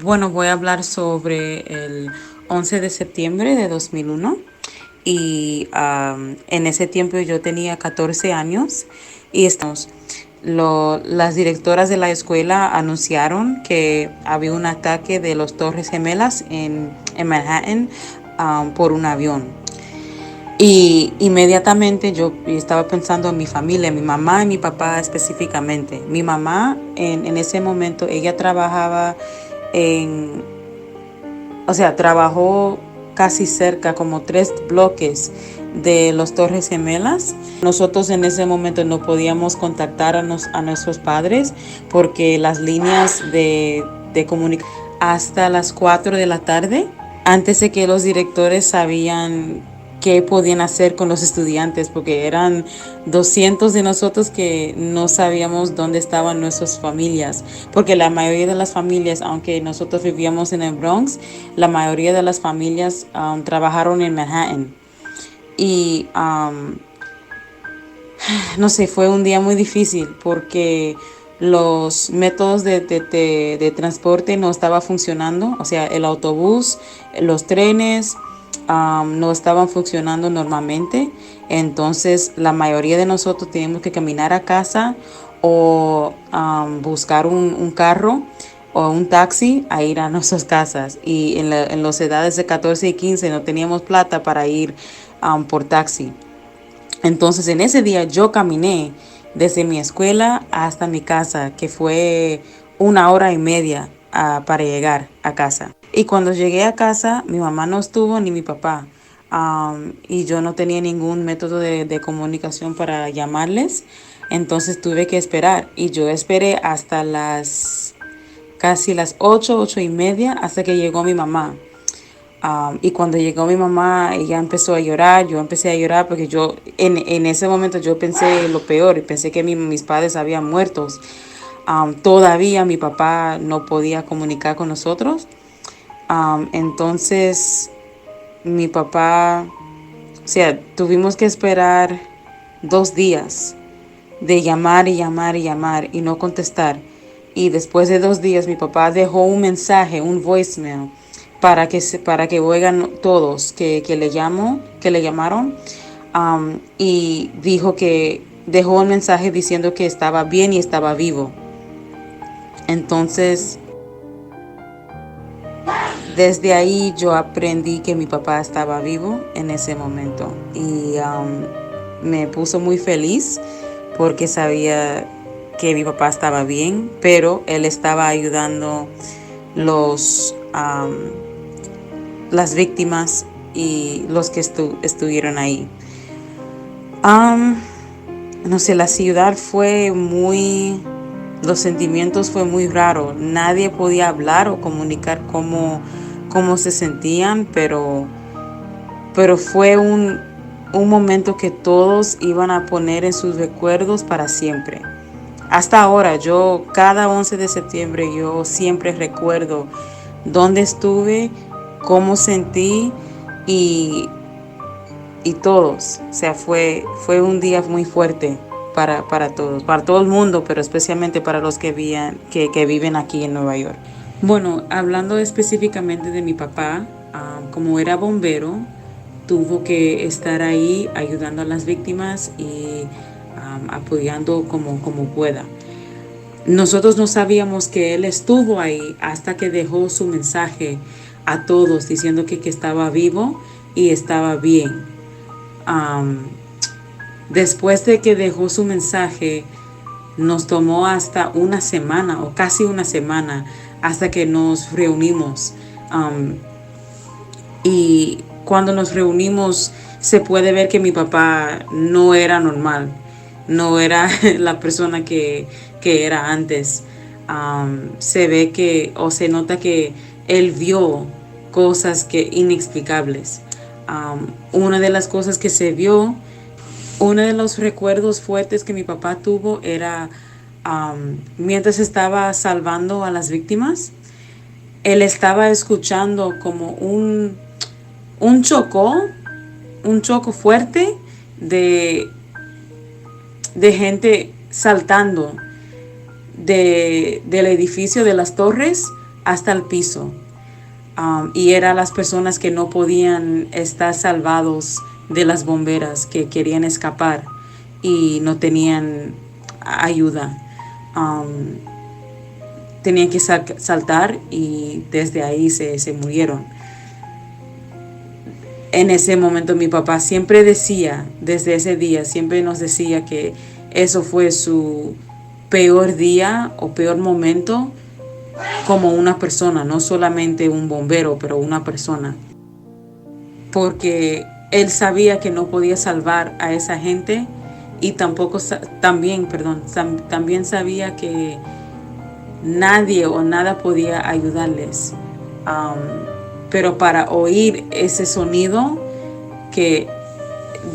Bueno, voy a hablar sobre el 11 de septiembre de 2001 y en ese tiempo yo tenía 14 años y las directoras de la escuela anunciaron que había un ataque de los Torres Gemelas en Manhattan por un avión. Y inmediatamente yo estaba pensando en mi familia, mi mamá y mi papá específicamente. Mi mamá en ese momento, ella trabajaba en, o sea, trabajó casi cerca, como 3 bloques de los Torres Gemelas. Nosotros en ese momento no podíamos contactar a nuestros padres porque las líneas de comunicación hasta las 4 de la tarde, antes de que los directores sabían qué podían hacer con los estudiantes, porque eran 200 de nosotros que no sabíamos dónde estaban nuestras familias, porque la mayoría de las familias, aunque nosotros vivíamos en el Bronx, la mayoría de las familias trabajaron en Manhattan. Y no sé, fue un día muy difícil porque los métodos de transporte no estaban funcionando, o sea, el autobús, los trenes no estaban funcionando normalmente. Entonces la mayoría de nosotros teníamos que caminar a casa o buscar un carro o un taxi a ir a nuestras casas. Y en las edades de 14 y 15 no teníamos plata para ir por taxi. Entonces en ese día yo caminé desde mi escuela hasta mi casa, que fue 1 hora y media para llegar a casa. Y cuando llegué a casa, mi mamá no estuvo ni mi papá. Y yo no tenía ningún método de comunicación para llamarles. Entonces tuve que esperar. Y yo esperé hasta casi las 8, 8:30, hasta que llegó mi mamá. Y cuando llegó mi mamá, ella empezó a llorar, yo empecé a llorar porque yo en ese momento yo pensé lo peor, y pensé que mis padres habían muerto. Todavía mi papá no podía comunicar con nosotros. Entonces mi papá, o sea, tuvimos que esperar 2 días de llamar y llamar y llamar y no contestar. Y después de 2 días mi papá dejó un mensaje, un voicemail, para que oigan todos que le llamaron. Y dijo que dejó un mensaje diciendo que estaba bien y estaba vivo. Entonces desde ahí yo aprendí que mi papá estaba vivo en ese momento y me puso muy feliz porque sabía que mi papá estaba bien, pero él estaba ayudando los, las víctimas y los que estuvieron ahí. No sé, la ciudad fue muy, los sentimientos fue muy raro. Nadie podía hablar o comunicar cómo se sentían, pero fue un momento que todos iban a poner en sus recuerdos para siempre. Hasta ahora, yo cada 11 de septiembre, yo siempre recuerdo dónde estuve, cómo sentí y, y todos. O sea, fue un día muy fuerte para todos, para todo el mundo, pero especialmente para los que viven aquí en Nueva York. Bueno, hablando específicamente de mi papá, como era bombero, tuvo que estar ahí ayudando a las víctimas y apoyando como pueda. Nosotros no sabíamos que él estuvo ahí hasta que dejó su mensaje a todos diciendo que estaba vivo y estaba bien. Después de que dejó su mensaje, nos tomó hasta una semana o casi una semana hasta que nos reunimos. Y cuando nos reunimos se puede ver que mi papá no era normal, no era la persona que era antes. Se ve que o se nota que él vio cosas que inexplicables. Una de las cosas que se vio, uno de los recuerdos fuertes que mi papá tuvo era mientras estaba salvando a las víctimas, él estaba escuchando como un choco fuerte de gente saltando del edificio de las torres hasta el piso. Y eran las personas que no podían estar salvados de las bomberas, que querían escapar y no tenían ayuda. Tenían que saltar y desde ahí se murieron. En ese momento mi papá siempre decía, desde ese día, siempre nos decía que eso fue su peor día o peor momento como una persona, no solamente un bombero, pero una persona. Porque él sabía que no podía salvar a esa gente y también sabía que nadie o nada podía ayudarles. Pero para oír ese sonido, que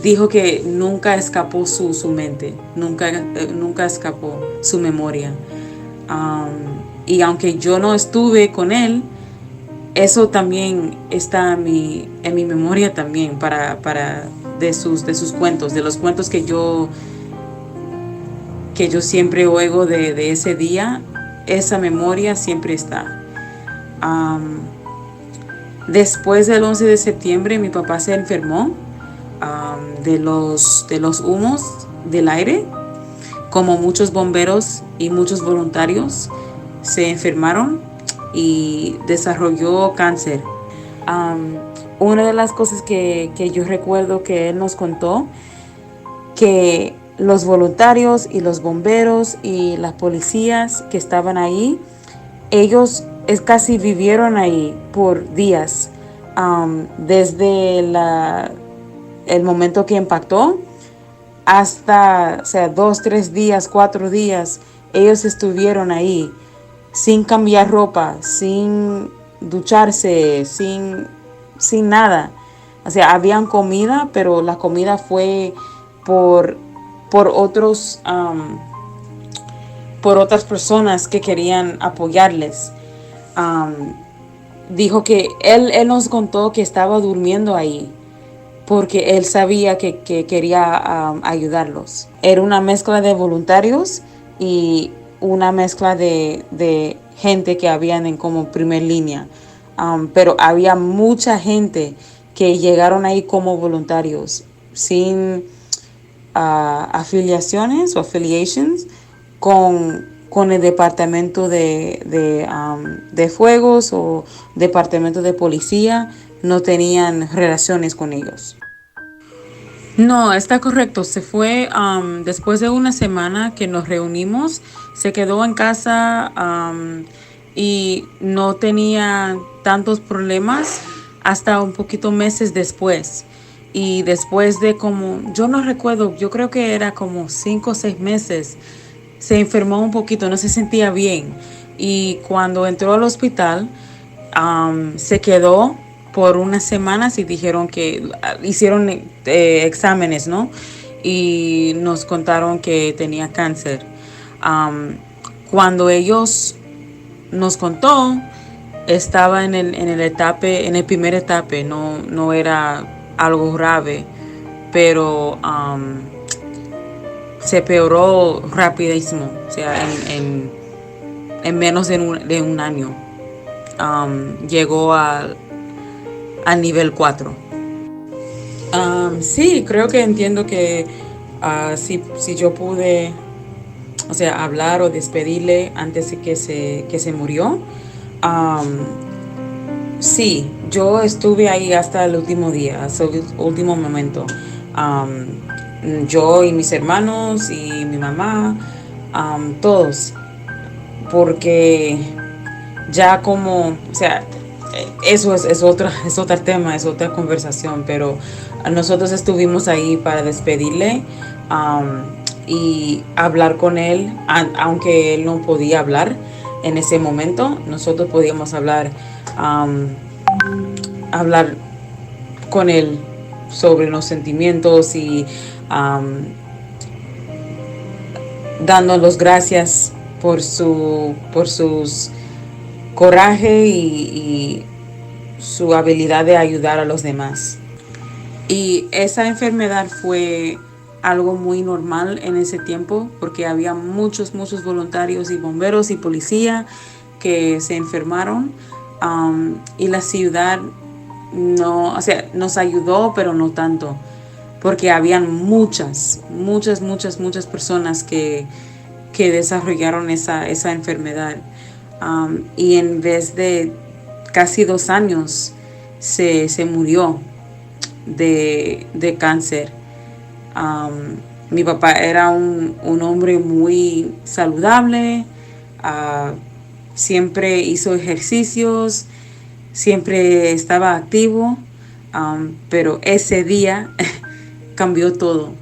dijo que nunca escapó su mente, nunca escapó su memoria. Y aunque yo no estuve con él, eso también está en mi memoria también de sus cuentos, de los cuentos que yo siempre oigo de ese día. Esa memoria siempre está. Después del 11 de septiembre mi papá se enfermó de los humos del aire. Como muchos bomberos y muchos voluntarios se enfermaron y desarrolló cáncer. Una de las cosas que yo recuerdo que él nos contó, que los voluntarios y los bomberos y las policías que estaban ahí, ellos casi vivieron ahí por días, desde el momento que impactó hasta, o sea, 2, 3 días, 4 días, ellos estuvieron ahí sin cambiar ropa, sin ducharse, sin nada. O sea, habían comida, pero la comida fue por otras personas que querían apoyarles. Dijo que él nos contó que estaba durmiendo ahí porque él sabía que quería ayudarlos. Era una mezcla de voluntarios y una mezcla de gente que habían en como primer línea. Pero había mucha gente que llegaron ahí como voluntarios, sin afiliaciones o affiliations con con el departamento de fuegos o departamento de policía, no tenían relaciones con ellos. No, está correcto. Se fue después de una semana que nos reunimos, se quedó en casa y no tenía tantos problemas hasta un poquito meses después. Y después de como, yo no recuerdo, yo creo que era como 5 o 6 meses, se enfermó un poquito, no se sentía bien. Y cuando entró al hospital, se quedó por unas semanas y dijeron que hicieron exámenes, ¿no? Y nos contaron que tenía cáncer. Cuando ellos nos contó, estaba en el primer etape, no era algo grave, pero se peoró rapidísimo, o sea, en menos de un año. Llegó al nivel 4. Sí, creo que entiendo que si yo pude, o sea, hablar o despedirle antes de que se murió. Sí, yo estuve ahí hasta el último día, hasta el último momento. Yo y mis hermanos y mi mamá, todos, porque ya como, o sea, eso es otro tema, es otra conversación, pero nosotros estuvimos ahí para despedirle y hablar con él, aunque él no podía hablar en ese momento, nosotros podíamos um, hablar con él sobre los sentimientos y dando las gracias por sus coraje y su habilidad de ayudar a los demás. Y esa enfermedad fue algo muy normal en ese tiempo porque había muchos voluntarios y bomberos y policía que se enfermaron, y la ciudad no, o sea, nos ayudó, pero no tanto, porque habían muchas personas que desarrollaron esa enfermedad. Y en vez de casi 2 años se murió de cáncer. Mi papá era un hombre muy saludable, siempre hizo ejercicios, siempre estaba activo, pero ese día cambió todo.